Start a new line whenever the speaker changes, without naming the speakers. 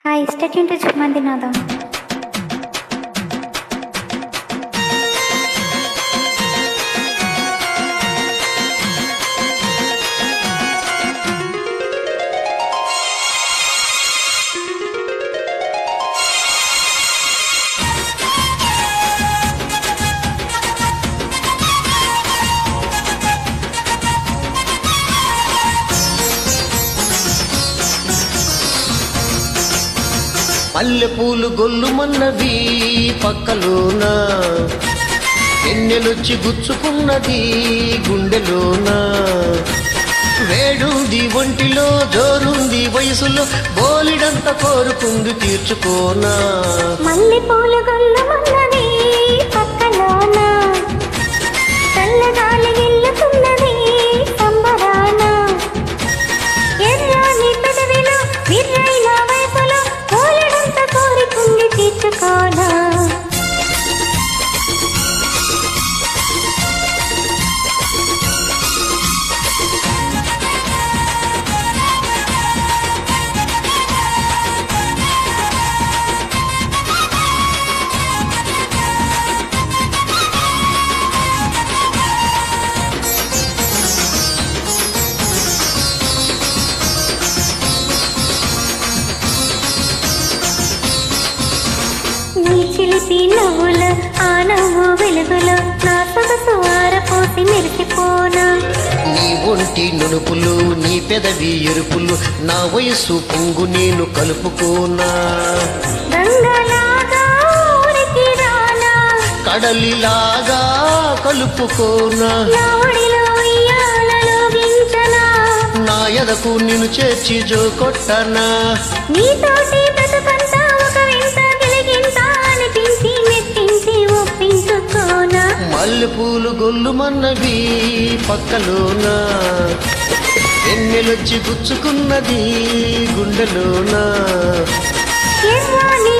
Hi, stay tuned to Mantinadam.
మల్లె పూలు గొల్లుమన్నది పక్కలోన, ఎన్నెలొచ్చి గుచ్చుకున్నది గుండెలోన. వేడుంది ఒంటిలో, జోరుంది వయసులో, బోలిడంత కోరుకుంది తీర్చుకోనా.
మల్లె పూలు గొల్లుమన్నది పక్కలోన, చల్లగాలి గిల్లుతున్నది సంబరాన. ఎర్రని పెదవిలో, విర్రైన వైపులో, బోలిడంత కోరుకుంది తీర్చుకోనా. నీ చిలిపి నవ్వుల ఆ నవ్వు వెలుగులో నా సొగసు ఆరపోసి మెరిసిపోనా.
నీ ఒంటి నునుపులు, నీ పెదవి ఎరుపులు, నా వయస్సు పొంగు నేను కలుపుకోనా.
గంగలాగా ఊరికి రానా,
కడలిలాగా కలుపుకోనా.
నా ఒడిలో ఉయ్యాలలో గించనా,
నా ఎదకు నిన్ను చేర్చి జో కొట్టనా.
నీతోటి బ్రతుకంతా ఒక వింత వెలిగింత అనిపించి మెప్పించి ఒప్పించుకోనా.
మల్లె పూలు గొల్లుమన్నవి పక్కలోన, ఎన్నెలొచ్చి గుచ్చుకున్నది గుండెలోన.
ఎర్రని